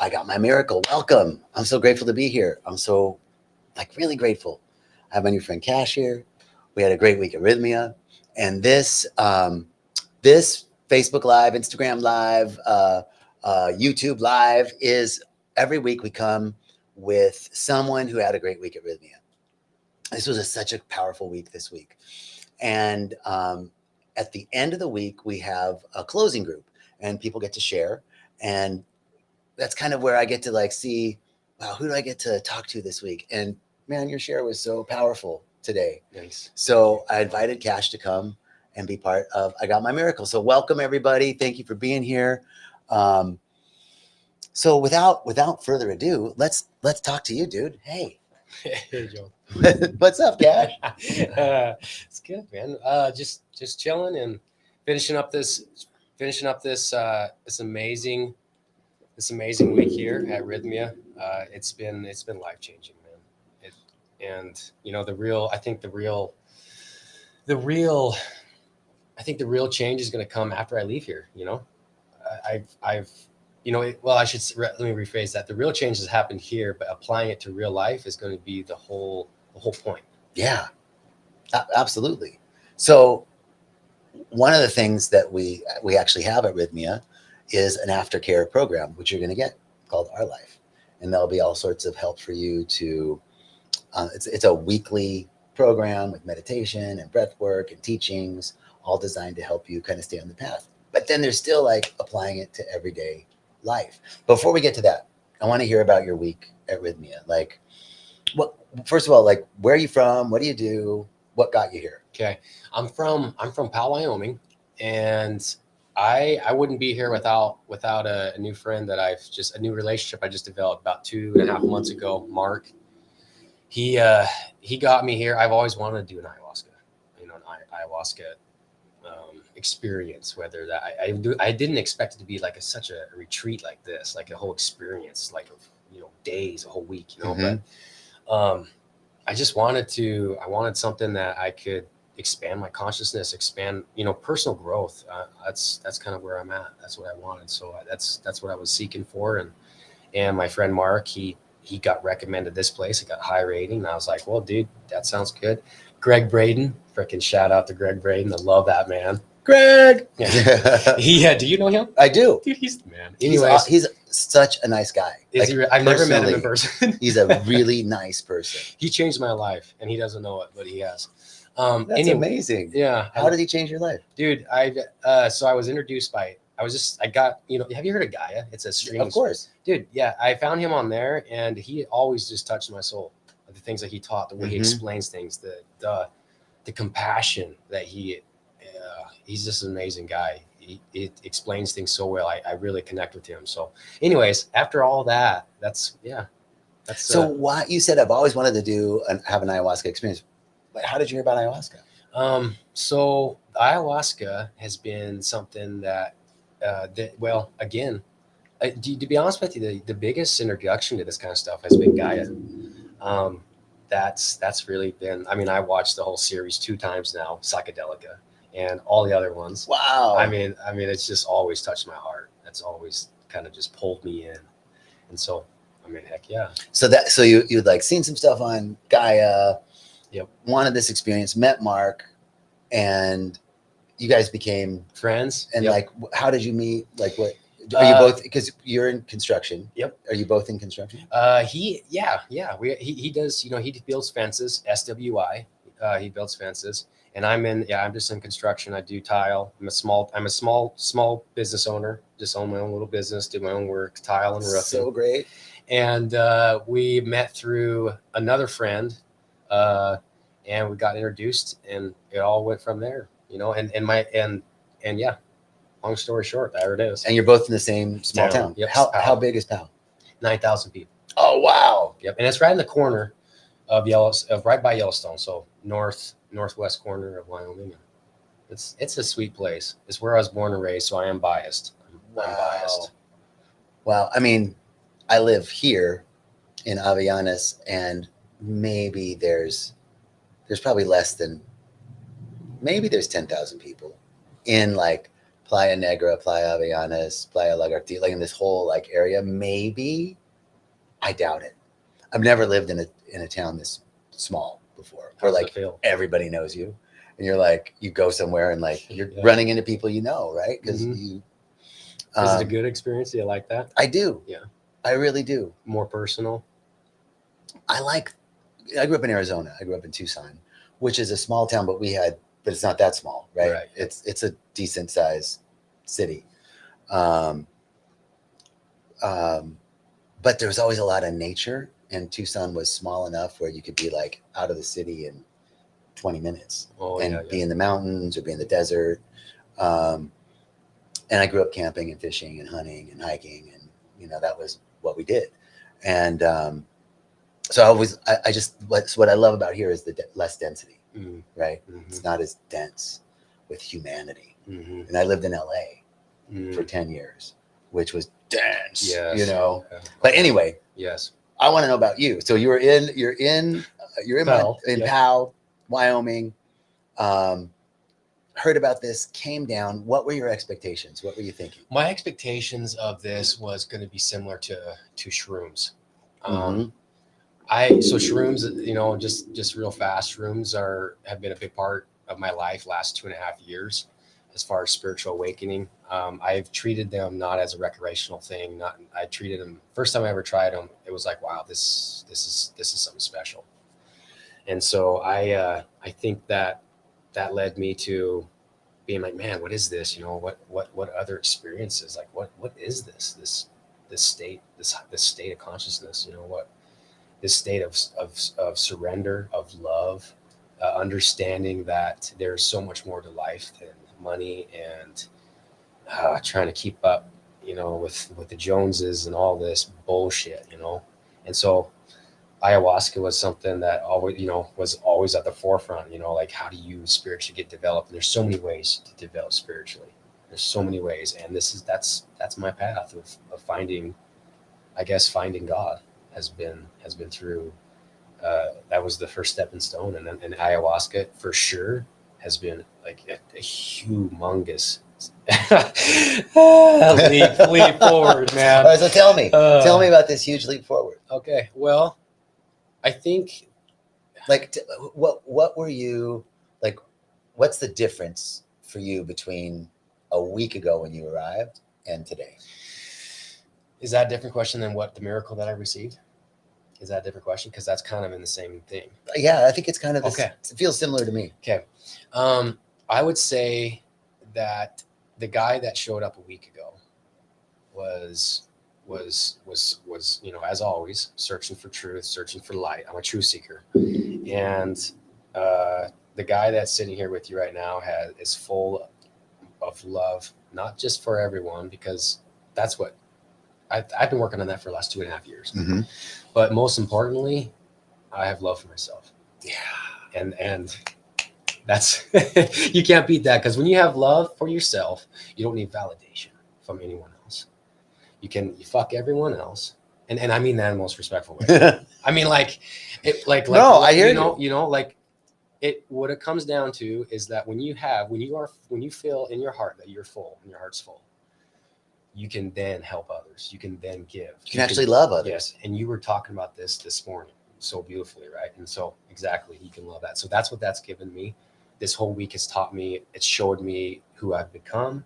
I got my miracle. Welcome. I'm so grateful to be here. I'm so really grateful. I have my new friend Cash here. We had a great week at Rhythmia, and this Facebook Live, Instagram Live, YouTube Live is every week we come with someone who had a great week at Rhythmia. This was such a powerful week this week, and at the end of the week we have a closing group, and people get to share, and that's kind of where I get to see, wow, who do I get to talk to this week? And man, your share was so powerful today. Nice. So I invited Cash to come and be part of I Got My Miracle. So welcome everybody. Thank you for being here. So without further ado, let's talk to you, dude. Hey. Hey, Joe. What's up, Cash? It's good, man. Just chilling and finishing up this amazing week here at Rhythmia. It's been life changing, man. And the real change is going to come after I leave here. I've let me rephrase that. The real change has happened here, but applying it to real life is going to be the whole point. Yeah, absolutely. So one of the things that we actually have at Rhythmia is an aftercare program, which you're going to get, called Our Life. And there'll be all sorts of help for you to, it's a weekly program with meditation and breath work and teachings, all designed to help you kind of stay on the path. But then there's still applying it to everyday life. Before we get to that, I want to hear about your week at Rhythmia. First of all, where are you from? What do you do? What got you here? Okay. I'm from Powell, Wyoming, and I wouldn't be here without a new friend that a new relationship I just developed about 2.5 months ago. Mark, he got me here. I've always wanted to do an ayahuasca, an ayahuasca experience. Whether that I didn't expect it to be such a retreat like this, like a whole experience, days, a whole week, Mm-hmm. But I wanted something that I could expand my consciousness, expand, personal growth. That's kind of where I'm at. That's what I wanted. So that's what I was seeking for. And my friend Mark, he got recommended this place. It got high rating. And I was like, well, dude, that sounds good. Greg Braden, freaking shout out to Greg Braden. I love that man. Greg. Yeah. Do you know him? I do. Dude, he's the man. Anyways, he's such a nice guy. I've never met him in person. He's a really nice person. He changed my life, and he doesn't know it, but he has. That's amazing. Yeah. How did he change your life? Dude, so I was introduced by, I got, have you heard of Gaia? It's a streaming. Of course. Dude, yeah, I found him on there, and he always just touched my soul. The things that he taught, the way he explains things, the compassion that he's just an amazing guy. He explains things so well. I really connect with him. So anyways, after all that, that's. So why, you said I've always wanted to have an ayahuasca experience. But how did you hear about ayahuasca? So ayahuasca has been something that again, to be honest with you, the biggest introduction to this kind of stuff has been Gaia. That's really been, I watched the whole series 2 times now, Psychedelica, and all the other ones. Wow. I mean, it's just always touched my heart. That's always kind of just pulled me in. And so, heck yeah. So you'd seen some stuff on Gaia. Yep. Wanted this experience, met Mark, and you guys became friends. And how did you meet? What are you both? Because you're in construction. Yep. Are you both in construction? He does. He builds fences. SWI. He builds fences, and I'm just in construction. I do tile. I'm a small business owner. Just own my own little business. Do my own work, tile and roofing. So great. And we met through another friend. And we got introduced, and it all went from there, and yeah, long story short, there it is. And you're both in the same small town. Yep. How big is Powell? 9,000 people. Oh, wow. Yep. And it's right in the corner of right by Yellowstone. So northwest corner of Wyoming. It's a sweet place. It's where I was born and raised. So I am biased. I'm biased. Wow. I live here in Avellanas, and maybe there's probably less than, maybe there's 10,000 people in Playa Negra, Playa Avellanas, Playa Lagartija, like in this whole like area. Maybe. I doubt it. I've never lived in a town this small before, where How's it like feel? everybody knows you, and you're like you go somewhere and like you're Yeah. running into people you know, right? Because Mhm. you. Is it a good experience? Do you like that? I do. Yeah. I really do. More personal. I like. I grew up in Arizona. I grew up in Tucson, which is a small town, but it's not that small, right? Right. It's a decent sized city. Um, um, but there's always a lot of nature, and Tucson was small enough where you could be like out of the city in 20 minutes Oh and yeah, be yeah. in the mountains or be in the desert. Um, and I grew up camping and fishing and hunting and hiking, and that was what we did. And so I just what I love about here is the less density, Mm-hmm. right? Mm-hmm. It's not as dense with humanity. Mm-hmm. And I lived in LA Mm-hmm. for 10 years, which was dense, Yes. Yeah. But Okay. anyway, Yes. I want to know about you. So you're in Powell, yep. Powell, Wyoming. Heard about this, came down. What were your expectations? What were you thinking? My expectations of this was going to be similar to shrooms. Mhm. So shrooms, just real fast, shrooms have been a big part of my life last 2.5 years, as far as spiritual awakening. I've treated them not as a recreational thing. I treated them first time I ever tried them. It was like, wow, this is something special. And so I think that led me to being like, man, what is this? What other experiences? Like, what is this state, this state of consciousness? What this state of surrender, of love, understanding that there's so much more to life than money and trying to keep up, with the Joneses and all this bullshit. And so ayahuasca was something that always, was always at the forefront, like how do you spiritually get developed? And there's so many ways to develop spiritually. There's so many ways. And that's my path of finding, I guess, finding God has been through, that was the first stepping stone. And ayahuasca for sure has been like a humongous leap forward, man. All right, so tell me about this huge leap forward. Okay. Well, I think Like, what were you like? What's the difference for you between a week ago when you arrived and today? is that a different question than what the miracle that I received? Is that a different question? Because that's kind of in the same thing. Yeah, I think it's kind of this. Okay. It feels similar to me. Okay. I would say that the guy that showed up a week ago was as always, searching for truth, searching for light. I'm a truth seeker. And the guy that's sitting here with you right now is full of love, not just for everyone, because that's what I've been working on that for the last 2.5 years. Mm-hmm. But most importantly, I have love for myself. Yeah. And that's you can't beat that, because when you have love for yourself, you don't need validation from anyone else. You fuck everyone else. And I mean that in the most respectful way. I mean, like No, I hear like it, what it comes down to is that when you feel in your heart that you're full and your heart's full, you can then help others. You can then give. You can actually love others. Yes. And you were talking about this morning so beautifully, right? And so exactly, you can love that. So that's what that's given me. This whole week has taught me, it's showed me who I've become,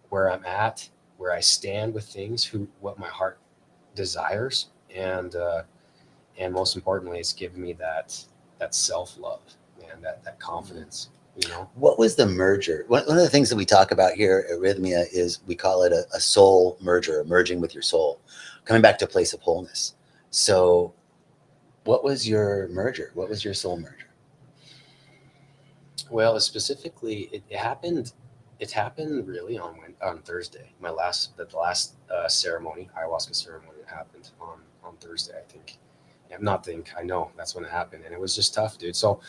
where I'm at, where I stand with things, what my heart desires. And most importantly, it's given me that self-love and that confidence. What was the merger? One of the things that we talk about here at Rhythmia is we call it a soul merger, merging with your soul, coming back to a place of wholeness. So what was your merger? What was your soul merger? Well, specifically, it happened really on Thursday. The last ceremony, ayahuasca ceremony, happened on Thursday, I think. I know that's when it happened. And it was just tough, dude. So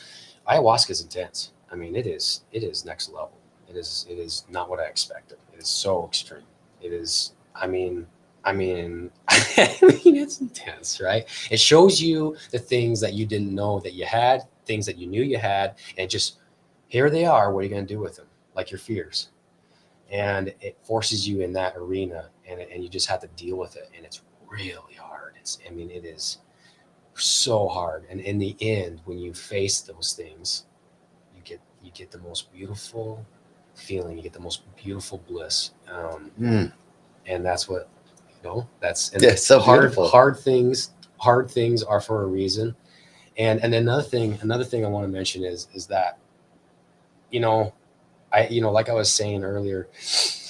ayahuasca is intense. I mean, it is next level. It is not what I expected. It is so extreme. It is, I mean, it's intense, right? It shows you the things that you didn't know that you had, things that you knew you had, and just here they are. What are you going to do with them? Like your fears. and it forces you in that arena, and you just have to deal with it, and it's really hard. I mean, it is so hard, and in the end, when you face those things, you get the most beautiful feeling, you get the most beautiful bliss, Mm. and that's what, that's, and Yeah, so hard beautiful. hard things are for a reason. And another thing I want to mention is that, you know like I was saying earlier,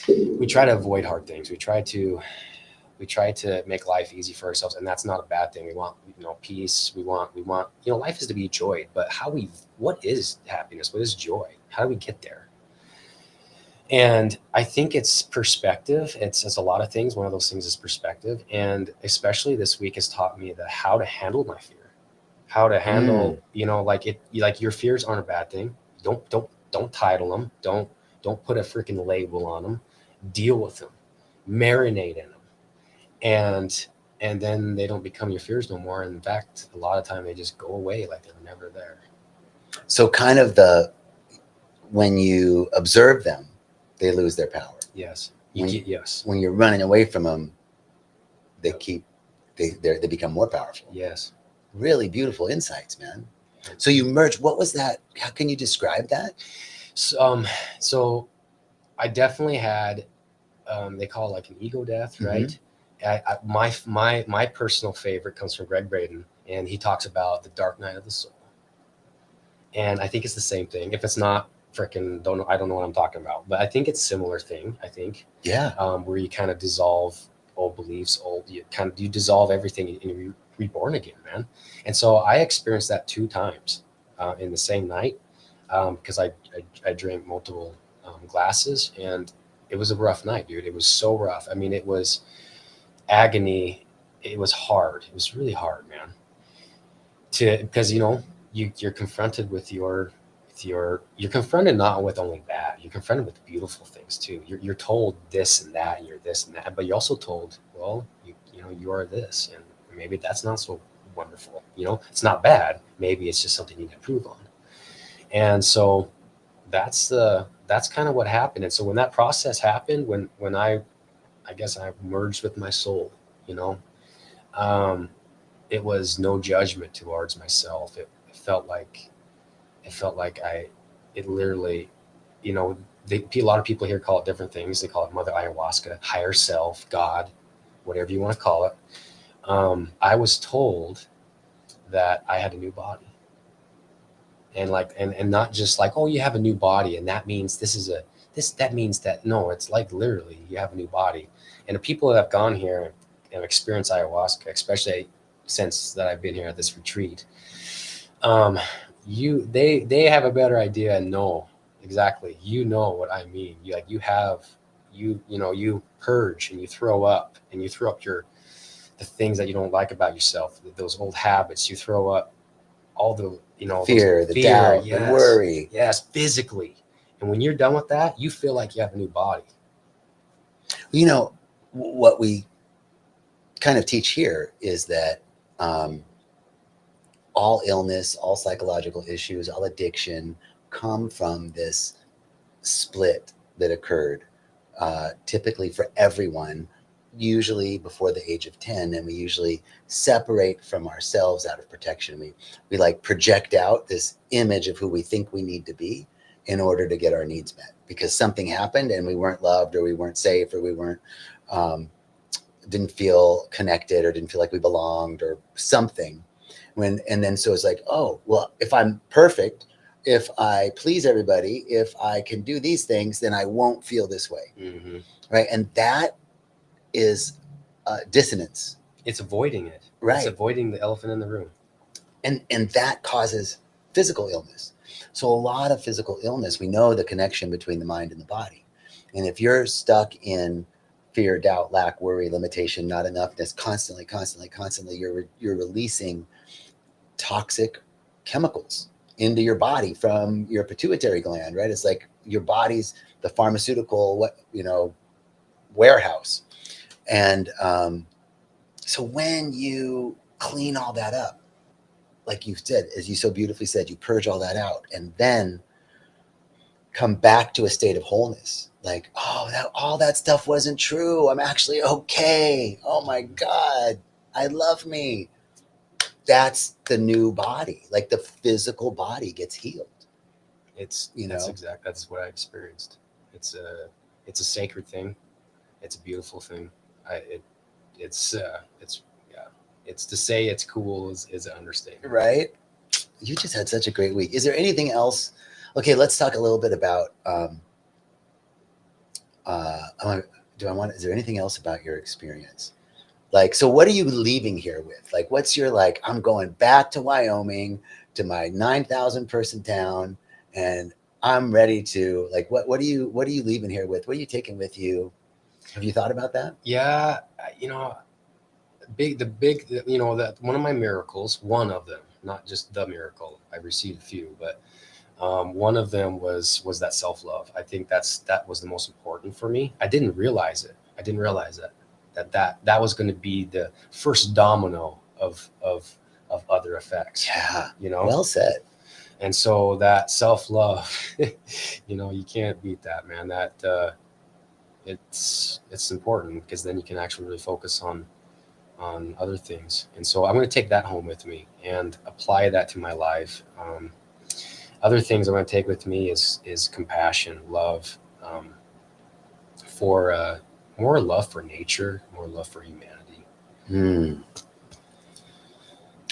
we try to avoid hard things. We try to make life easy for ourselves, and that's not a bad thing. We want, peace. We want life is to be enjoyed. But what is happiness? What is joy? How do we get there? And I think it's perspective. It's a lot of things. One of those things is perspective, and especially this week has taught me that how to handle my fear, how to handle, Mm. like your fears aren't a bad thing. Don't title them. Don't put a freaking label on them. Deal with them, marinate in them, and then they don't become your fears no more. In fact, a lot of time they just go away like they're never there. So kind of when you observe them, they lose their power. Yes, yes, When you're running away from them, they Yep. keep they become more powerful. Yes. Really beautiful insights, man. So you merge. What was that? How can you describe that? So I definitely had, they call it like an ego death, Mhm. right? My personal favorite comes from Greg Braden, and he talks about the dark night of the soul. And I think it's the same thing. If it's not, freaking don't know, I don't know what I'm talking about, but I think it's similar thing. I think, Yeah. where you kind of dissolve old beliefs, you dissolve everything, and you're reborn again, man. And so I experienced that 2 times, in the same night, because I drank multiple, glasses, and it was a rough night, dude. It was so rough. I mean, it was agony. It was hard. It was really hard, man. Because you're confronted you're confronted not with only bad. You're confronted with beautiful things too. You're told this and that, and you're this and that, but you're also told, well, you are this, and maybe that's not so wonderful. It's not bad. Maybe it's just something you need to improve on. And so that's kind of what happened. And so when that process happened, when I guess I merged with my soul, you know, um, it was no judgment towards myself. It felt like it literally, you know, a lot of people here call it different things. They call it Mother Ayahuasca, higher self, God, whatever you want to call it. I was told that I had a new body, and not just like, oh, you have a new body, and that means that means that, no, it's like literally you have a new body. And the people that have gone here and experienced ayahuasca, especially since that I've been here at this retreat, um, they have a better idea and know exactly, what I mean. You purge, and you throw up the things that you don't like about yourself, those old habits. You throw up all those Fear, the fear. doubt, the Yes, worry. yes, physically. And when you're done with that, you feel like you have a new body. You know, what we kind of teach here is that um, all illness, all psychological issues, all addiction come from this split that occurred, typically for everyone, usually before the age of 10. And we usually separate from ourselves out of protection. We like project out this image of who we think we need to be in order to get our needs met, because something happened and we weren't loved, or we weren't safe, or we weren't, um, didn't feel connected, or didn't feel like we belonged, or something. And then so it's like, oh, well, if I'm perfect, if I please everybody, if I can do these things, then I won't feel this way. Mm-hmm. Right. And that is dissonance. It's avoiding it. It's Right. avoiding the elephant in the room. And that causes physical illness. So a lot of physical illness, we know the connection between the mind and the body. And if you're stuck in fear, doubt, lack, worry, limitation, not enoughness, constantly, you're releasing toxic chemicals into your body from your pituitary gland, right? It's like your body's the pharmaceutical, warehouse. And so when you clean all that up, like you said, as you so beautifully said, you purge all that out and then come back to a state of wholeness. like, oh, all that stuff wasn't true. I'm actually okay. Oh my God, I love me. That's the new body. Like the physical body gets healed. That's what I experienced. It's a sacred thing. It's a beautiful thing. I it it's yeah. It's to say it's cool is an understatement. Right? You just had such a great week. Is there anything else? Okay, let's talk a little bit about. Is there anything else about your experience? Like, so what are you leaving here with? Like, what's your, like, I'm going back to Wyoming to my 9,000 person town and I'm ready to, like, what are you leaving here with? What are you taking with you? Have you thought about that? Yeah, you know, that one of my miracles, one of them, not just the miracle. I received a few, but one of them was that self-love. I think that was the most important for me. I didn't realize it. I didn't realize that was going to be the first domino of other effects. Yeah. You know, Well said. and so that self-love, you can't beat that, man. That it's important, because then you can actually really focus on other things. And so I'm going to take that home with me and apply that to my life. Other things I'm going to take with me is compassion, love, for more love for nature, more love for humanity.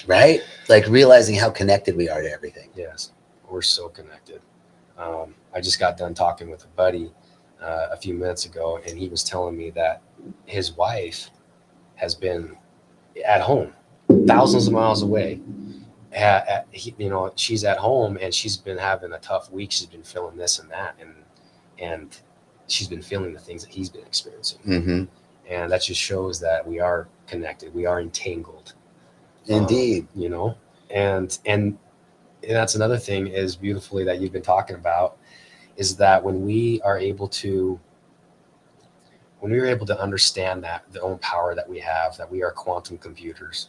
Right? Like realizing how connected we are to everything. Yes, we're so connected. I just got done talking with a buddy a few minutes ago, and he was telling me that his wife has been at home, thousands of miles away. She's at home and she's been having a tough week. She's been feeling this and that, and she's been feeling the things that he's been experiencing. Mm-hmm. And that just shows that we are connected. We are entangled. Indeed. And that's another thing is beautifully that you've been talking about, is that when we are able to understand that the own power that we have, that we are quantum computers.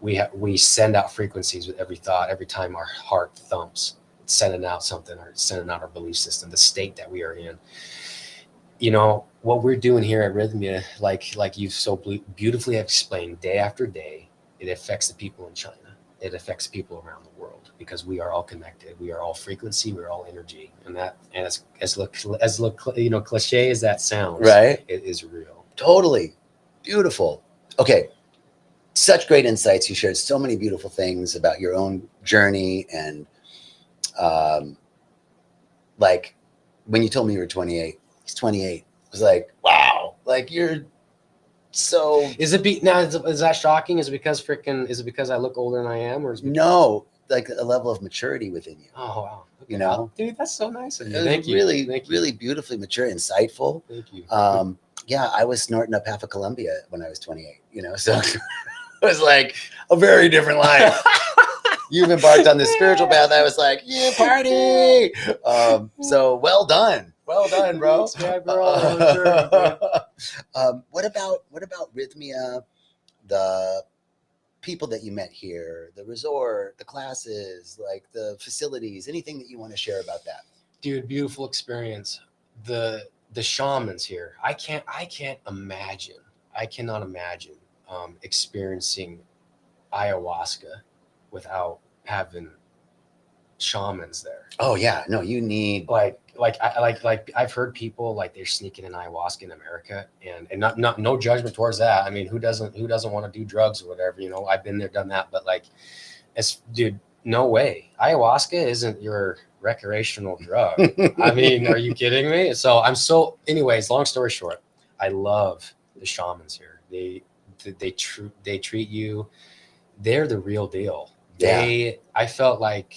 We send out frequencies with every thought, every time our heart thumps, it's sending out something, or it's sending out our belief system, the state that we are in. What we're doing here at Rythmia, like you've so beautifully explained, day after day, it affects the people in China. It affects people around the world, because we are all connected. We are all frequency. We're all energy, and as cliche as that sounds, right, it is real. Totally beautiful. Okay, such great insights. You shared so many beautiful things about your own journey, and like when you told me you were 28, he's 28. I was like, wow, like you're so. Is that shocking? Is it because I look older than I am, or no, like a level of maturity within you? Oh wow, dude, that's so nice of you. Thank you. Really beautifully mature, insightful. Thank you. Yeah, I was snorting up half of Colombia when I was 28. So it was like a very different life. You've embarked on this spiritual path. I was like, yeah, party. So well done, bro. What about Rythmia, the people that you met here, the resort, the classes, like the facilities, anything that you want to share about that? Dude, beautiful experience. The shamans here. I cannot imagine experiencing ayahuasca without having shamans there. Oh yeah, no, you need I've heard people like they're sneaking in ayahuasca in America, and not no judgment towards that. I mean, who doesn't want to do drugs or whatever? I've been there, done that, but dude, no way. Ayahuasca isn't your recreational drug. I mean, are you kidding me? Anyways, long story short, I love the shamans here. They treat you. They're the real deal. I felt like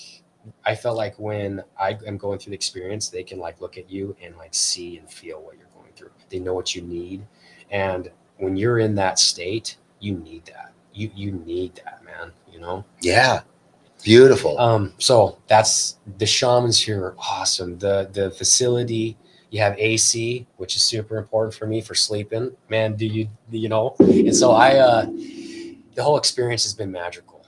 when I am going through the experience, they can look at you and see and feel what you're going through. They know what you need. And when you're in that state, you need that. You need that, man, Yeah. Beautiful. So that's the shamans here are awesome. The facility, you have AC, which is super important for me for sleeping, man. And so the whole experience has been magical.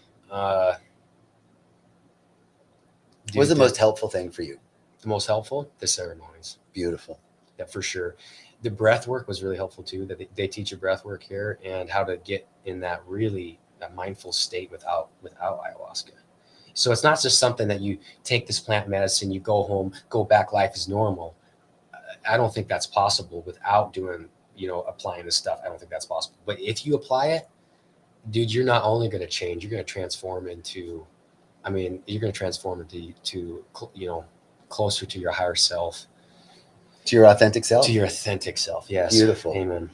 What's the most helpful thing for you? The most helpful? The ceremonies. Beautiful. that for sure. The breath work was really helpful too. That they teach you breath work here and how to get in that mindful state without ayahuasca. So it's not just something that you take this plant medicine, you go home, go back, life is normal. I don't think that's possible without doing, applying this stuff. I don't think that's possible. But if you apply it, dude, you're not only going to change, you're going to transform into, you're going to transform into, closer to your higher self. To your authentic self. To your authentic self. Yes. Beautiful. Amen.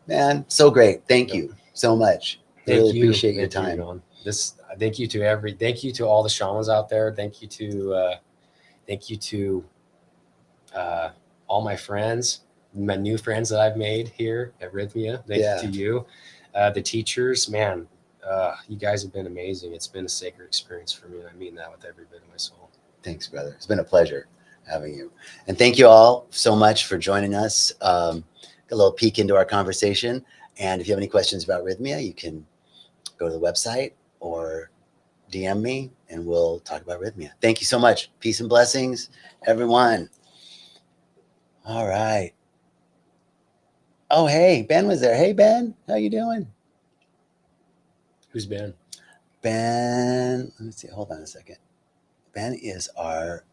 Man, so great. Thank you so much. Thank really you. Appreciate your Thank time. You, John. Thank you to all the shamans out there. Thank you to all my friends, my new friends that I've made here at Rythmia. Thank you to you, the teachers, man. You guys have been amazing. It's been a sacred experience for me, and I mean that with every bit of my soul. Thanks, brother. It's been a pleasure having you. And thank you all so much for joining us. A little peek into our conversation. And if you have any questions about Rythmia, you can go to the website or DM me and we'll talk about Rythmia. Thank you so much. Peace and blessings, everyone. All right. Oh, hey, Ben was there. Hey, Ben, how you doing? Who's Ben? Ben, let me see. Hold on a second. Ben is our